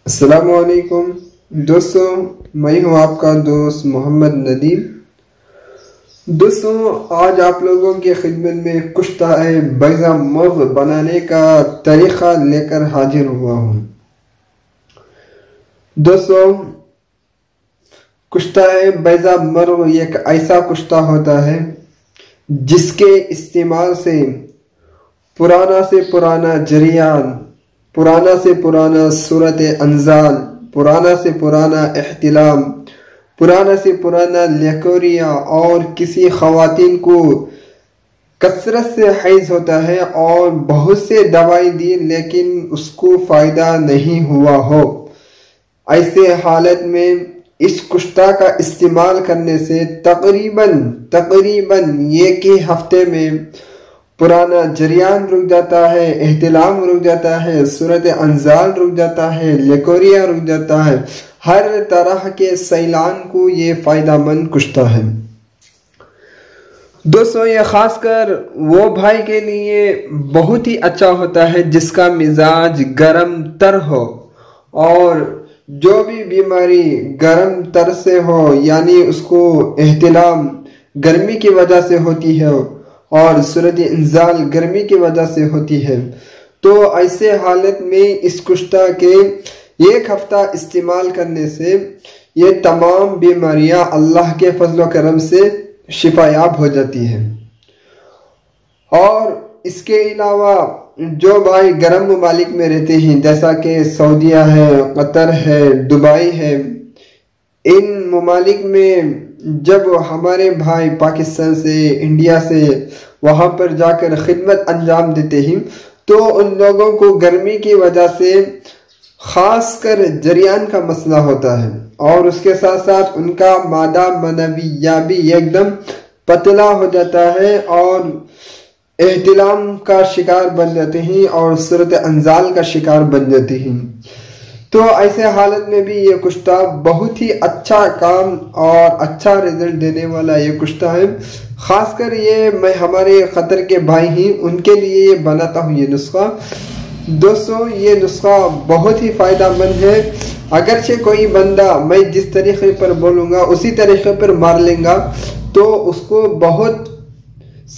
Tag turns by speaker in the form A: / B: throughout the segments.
A: السلام علیکم دوستوں، میں ہوں آپ کا دوست محمد ندیم۔ دوستوں، آج آپ لوگوں کی خدمت میں کشتہ بیضہ مرغ بنانے کا طریقہ لے کر حاضر ہوا ہوں۔ دوستوں، کشتہ بیضہ مرغ ایک ایسا کشتہ ہوتا ہے جس کے استعمال سے پرانا سے پرانا جریان، پرانا سے پرانا صورت انزال، پرانا سے پرانا احتلام، پرانا سے پرانا لیکوریا اور کسی خواتین کو کثرت سے حیض ہوتا ہے اور بہت سے دوائی دی لیکن اس کو فائدہ نہیں ہوا ہو، ایسے حالت میں اس کشتہ کا استعمال کرنے سے تقریباً ایک ہی ہفتے میں پرانا جریان رک جاتا ہے، احتلام رک جاتا ہے، صورت انزال رک جاتا ہے، لیکوریا رک جاتا ہے، ہر طرح کے سیلان کو یہ فائدہ مند کشتہ ہے۔ دوستوں، یہ خاص کر وہ بھائی کے لیے بہت ہی اچھا ہوتا ہے جس کا مزاج گرم تر ہو، اور جو بھی بیماری گرم تر سے ہو، یعنی اس کو احتلام گرمی کی وجہ سے ہوتی ہے اور صورت انزال گرمی کی وجہ سے ہوتی ہے، تو ایسے حالت میں اس کشتہ کے ایک ہفتہ استعمال کرنے سے یہ تمام بیماریاں اللہ کے فضل و کرم سے شفا یاب ہو جاتی ہیں۔ اور اس کے علاوہ جو بھائی گرم ممالک میں رہتے ہیں جیسا کہ سعودیہ ہے، قطر ہے، دبئی ہے، ان ممالک میں جب ہمارے بھائی پاکستان سے، انڈیا سے وہاں پر جا کر خدمت انجام دیتے ہیں تو ان لوگوں کو گرمی کی وجہ سے خاص کر جریان کا مسئلہ ہوتا ہے، اور اس کے ساتھ ساتھ ان کا مادہ منویہ بھی ایک دم پتلا ہو جاتا ہے اور احتلام کا شکار بن جاتے ہیں اور صورت انزال کا شکار بن جاتے ہیں۔ تو ایسے حالت میں بھی یہ کشتہ بہت ہی اچھا کام اور اچھا رزلٹ دینے والا یہ کشتہ ہے۔ خاص کر یہ میں ہمارے قطر کے بھائی ہیں ان کے لیے یہ بناتا ہوں یہ نسخہ۔ دوستوں، یہ نسخہ بہت ہی فائدہ مند ہے، اگرچہ کوئی بندہ میں جس طریقے پر بولوں گا اسی طریقے پر مار لیں گا تو اس کو بہت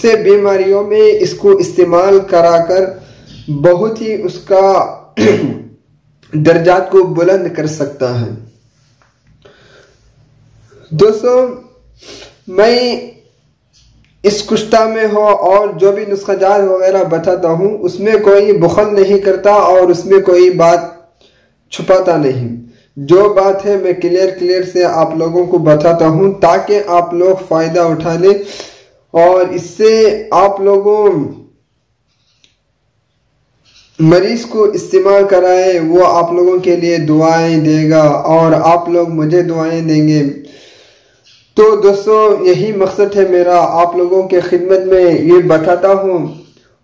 A: سے بیماریوں میں اس کو استعمال کرا کر بہت ہی اس کا درجات کو بلند کر سکتا ہے۔ دوستوں، میں اس کشتہ میں ہو اور جو بھی نسخہ جات وغیرہ بتاتا ہوں اس میں کوئی بخل نہیں کرتا اور اس میں کوئی بات چھپاتا نہیں، جو بات ہے میں کلیئر سے آپ لوگوں کو بتاتا ہوں تاکہ آپ لوگ فائدہ اٹھا لیں اور اس سے آپ لوگوں مریض کو استعمال کرائے، وہ آپ لوگوں کے لیے دعائیں دے گا اور آپ لوگ مجھے دعائیں دیں گے۔ تو دوستوں، یہی مقصد ہے میرا، آپ لوگوں کے خدمت میں یہ بتاتا ہوں،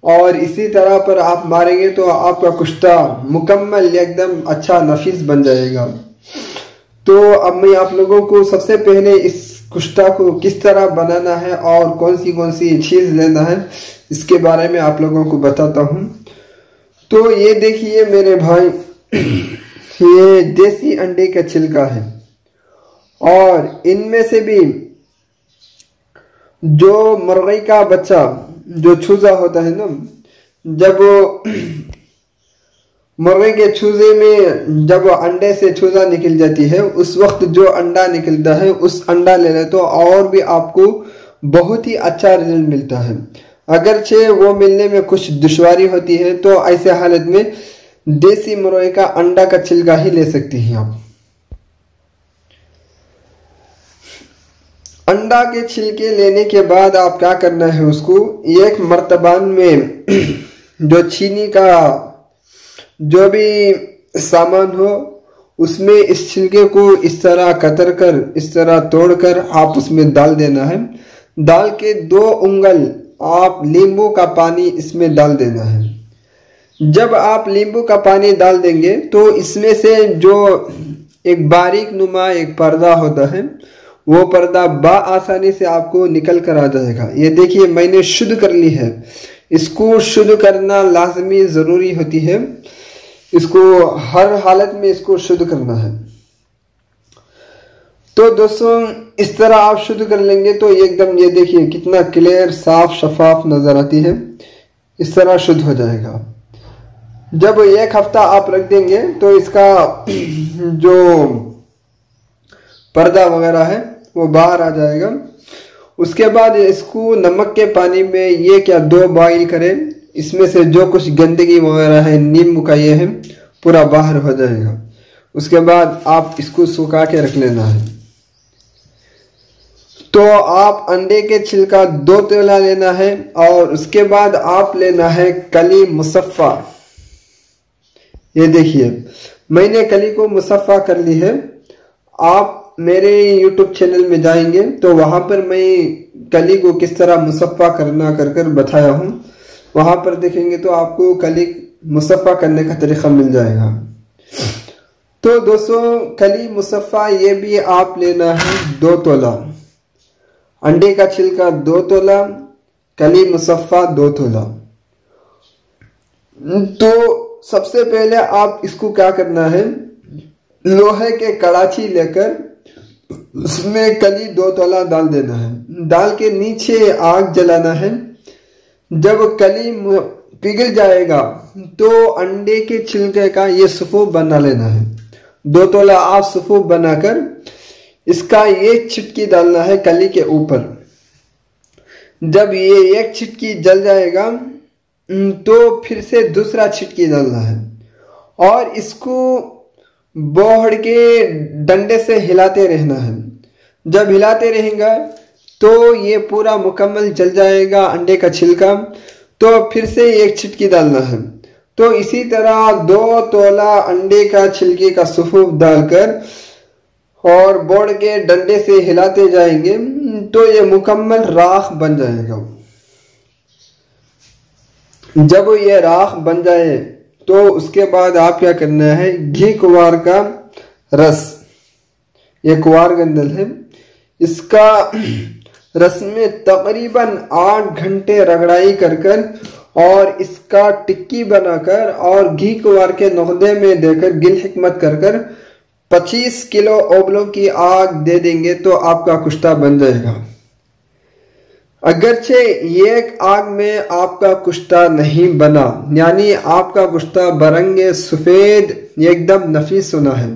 A: اور اسی طرح پر آپ ماریں گے تو آپ کا کشتہ مکمل ایک دم اچھا نفیس بن جائے گا۔ تو اب میں آپ لوگوں کو سب سے پہلے اس کشتہ کو کس طرح بنانا ہے اور کون سی چیز لینا ہے اس کے بارے میں آپ لوگوں کو بتاتا ہوں۔ تو یہ دیکھیے میرے بھائی، یہ دیسی انڈے کا چھلکا ہے، اور ان میں سے بھی جو مرغی کا بچہ جو چوزا ہوتا ہے نا، جب مرغی کے چوزے میں جب انڈے سے چوزا نکل جاتی ہے اس وقت جو انڈا نکلتا ہے اس انڈا لے لے تو اور بھی آپ کو بہت ہی اچھا رزلٹ ملتا ہے۔ اگرچہ وہ ملنے میں کچھ دشواری ہوتی ہے تو ایسے حالت میں دیسی مرغی کا انڈا کا چھلکا ہی لے سکتے ہیں آپ۔ انڈا کے چھلکے لینے کے بعد آپ کیا کرنا ہے، اس کو ایک مرتبان میں جو چینی کا جو بھی سامان ہو اس میں اس چھلکے کو اس طرح کتر کر، اس طرح توڑ کر آپ اس میں ڈال دینا ہے۔ ڈال کے 2 انگل آپ لیمبو کا پانی اس میں ڈال دینا ہے۔ جب آپ لیمبو کا پانی ڈال دیں گے تو اس میں سے جو ایک باریک نما ایک پردہ ہوتا ہے وہ پردہ بآسانی سے آپ کو نکل کر آ جائے گا۔ یہ دیکھیے میں نے شدھ کر لی ہے، اس کو شدھ کرنا لازمی ضروری ہوتی ہے۔ اس کو ہر حالت میں اس کو شدھ کرنا ہے۔ تو دوستوں اس طرح آپ شدھ کر لیں گے تو ایک دم یہ دیکھیے کتنا کلیئر صاف شفاف نظر آتی ہے، اس طرح شدھ ہو جائے گا۔ جب ایک ہفتہ آپ رکھ دیں گے تو اس کا جو پردہ وغیرہ ہے وہ باہر آ جائے گا۔ اس کے بعد اس کو نمک کے پانی میں یہ کیا 2 بوائل کریں، اس میں سے جو کچھ گندگی وغیرہ ہے نیم کا یہ ہے پورا باہر ہو جائے گا۔ اس کے بعد آپ اس کو سکھا کے رکھ لینا ہے۔ تو آپ انڈے کے چھلکا 2 تولا لینا ہے، اور اس کے بعد آپ لینا ہے کلی مصفہ۔ یہ دیکھیے میں نے کلی کو مصفہ کر لی ہے۔ آپ میرے یوٹیوب چینل میں جائیں گے تو وہاں پر میں کلی کو کس طرح مصفہ کرنا کر بتایا ہوں، وہاں پر دیکھیں گے تو آپ کو کلی مصفہ کرنے کا طریقہ مل جائے گا۔ تو دوستوں کلی مصفہ یہ بھی آپ لینا ہے 2 تولا، انڈے کا چھلکا 2 تولا، کلی مصفہ 2 تولا۔ تو سب سے پہلے آپ اس کو کیا کرنا ہے، لوہے کے کڑاچی لے کر اس میں کلی 2 تولا ڈال دینا ہے، ڈال کے نیچے آگ جلانا ہے۔ جب کلی پگھل جائے گا تو انڈے کے چھلکے کا یہ سفوف بنا لینا ہے، 2 تولا آپ سفوف بنا کر اس کا ایک چٹکی ڈالنا ہے کلی کے اوپر۔ جب یہ ایک چٹکی جل جائے گا تو پھر سے دوسرا چٹکی ڈالنا ہے، اور اس کو بوہڑ کے ڈنڈے سے ہلاتے رہنا ہے۔ جب ہلاتے رہیں گا تو یہ پورا مکمل جل جائے گا انڈے کا چھلکا، تو پھر سے ایک چٹکی ڈالنا ہے۔ تو اسی طرح 2 تولا انڈے کا چھلکے کا سفوف ڈال کر اور بوڑ کے ڈنڈے سے ہلاتے جائیں گے تو یہ مکمل راکھ بن جائے گا۔ جب یہ راکھ بن جائے تو اس کے بعد آپ کیا کرنا ہے، گھی کوار کا رس، یہ کوار گندل ہے، اس کا رس میں تقریباً 8 گھنٹے رگڑائی کر اور اس کا ٹکی بنا کر اور گھی کوار کے نقدے میں دے کر گل حکمت کر 25 کلو اوبلوں کی آگ دے دیں گے تو آپ کا کشتہ بن جائے گا۔ اگرچہ ایک آگ میں آپ کا کشتہ نہیں بنا، یعنی آپ کا کشتہ برنگ سفید ایک دم نفیس ہونا ہے،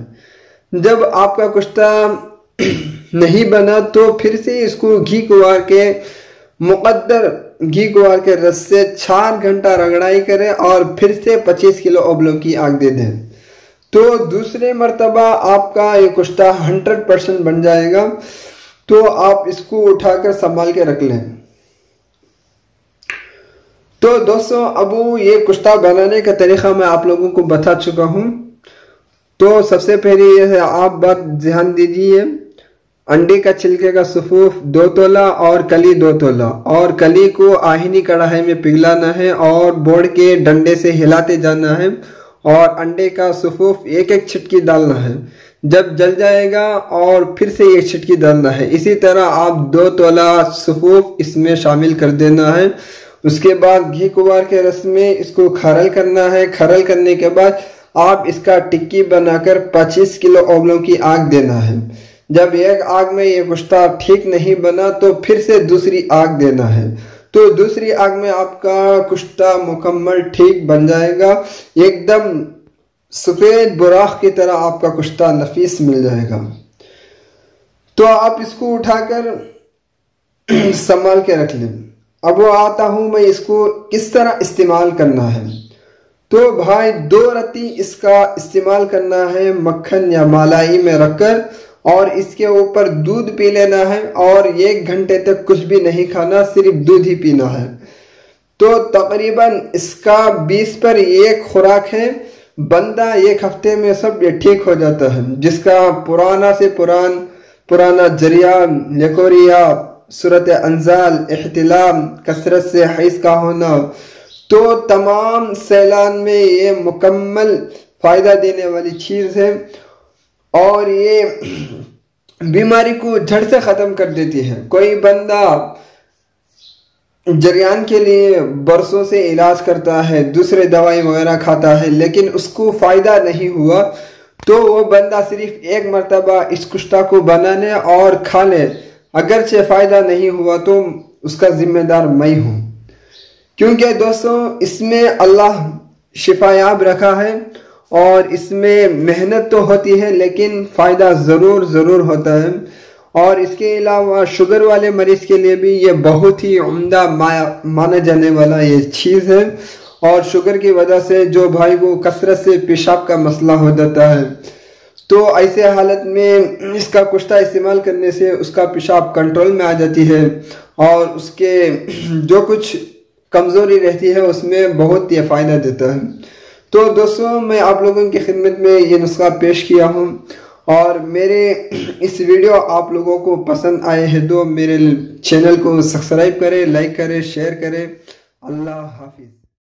A: جب آپ کا کشتہ نہیں بنا تو پھر سے اس کو گھی کوار کے مقدر گھی کوار کے رس سے 4 گھنٹہ رگڑائی کریں اور پھر سے 25 کلو اوبلوں کی آگ دے دیں تو دوسرے مرتبہ آپ کا یہ کشتہ 100% بن جائے گا۔ تو آپ اس کو اٹھا کر سنبھال کے رکھ لیں۔ تو دوستوں اب یہ کشتہ بنانے کا طریقہ میں آپ لوگوں کو بتا چکا ہوں۔ تو سب سے پہلے یہ ہے، آپ بات دھیان دیجیے، انڈے کا چھلکے کا سفوف 2 تولا اور کلی 2 تولا، اور کلی کو آہنی کڑاہی میں پگھلانا ہے اور بوڑ کے ڈنڈے سے ہلاتے جانا ہے، اور انڈے کا سفوف ایک ایک چھٹکی ڈالنا ہے۔ جب جل جائے گا اور پھر سے ایک چھٹکی ڈالنا ہے، اسی طرح آپ 2 تولا سفوف اس میں شامل کر دینا ہے۔ اس کے بعد گھی کوار کے رس میں اس کو کھرل کرنا ہے، کھرل کرنے کے بعد آپ اس کا ٹکی بنا کر 25 کلو اوبلوں کی آگ دینا ہے۔ جب ایک آگ میں یہ کشتہ ٹھیک نہیں بنا تو پھر سے دوسری آگ دینا ہے، تو دوسری آگ میں آپ کا کشتہ مکمل ٹھیک بن جائے گا، ایک دم سفید براق کی طرح آپ کا کشتہ نفیس مل جائے گا۔ تو آپ اس کو اٹھا کر سنبھال کے رکھ لیں۔ اب وہ آتا ہوں میں اس کو کس طرح استعمال کرنا ہے۔ تو بھائی 2 رتی اس کا استعمال کرنا ہے مکھن یا مالائی میں رکھ کر، اور اس کے اوپر دودھ پی لینا ہے، اور 1 گھنٹے تک کچھ بھی نہیں کھانا، صرف دودھ ہی پینا ہے۔ تو تقریباً اس کا 20 پر 1 خوراک ہے، بندہ 1 ہفتے میں سب یہ ٹھیک ہو جاتا ہے، جس کا پرانا سے پرانا جریا، لیکوریا، صورت انزال، احتلام، کثرت سے حیض کا ہونا، تو تمام سیلان میں یہ مکمل فائدہ دینے والی چیز ہے، اور یہ بیماری کو جڑ سے ختم کر دیتی ہے۔ کوئی بندہ جریان کے لیے برسوں سے علاج کرتا ہے، دوسرے دوائی وغیرہ کھاتا ہے، لیکن اس کو فائدہ نہیں ہوا، تو وہ بندہ صرف ایک مرتبہ اس کشتا کو بنا لے اور کھا لے، اگرچہ فائدہ نہیں ہوا تو اس کا ذمہ دار میں ہوں، کیونکہ دوستوں اس میں اللہ شفا یاب رکھا ہے، اور اس میں محنت تو ہوتی ہے لیکن فائدہ ضرور ہوتا ہے۔ اور اس کے علاوہ شوگر والے مریض کے لیے بھی یہ بہت ہی عمدہ مانا جانے والا یہ چیز ہے، اور شوگر کی وجہ سے جو بھائی کو کثرت سے پیشاب کا مسئلہ ہو جاتا ہے، تو ایسے حالت میں اس کا کشتہ استعمال کرنے سے اس کا پیشاب کنٹرول میں آ جاتی ہے، اور اس کے جو کچھ کمزوری رہتی ہے اس میں بہت یہ فائدہ دیتا ہے۔ تو دوستوں میں آپ لوگوں کی خدمت میں یہ نسخہ پیش کیا ہوں، اور میرے اس ویڈیو آپ لوگوں کو پسند آئے ہیں تو میرے چینل کو سبسکرائب کریں، لائک کریں، شیئر کریں۔ اللہ حافظ۔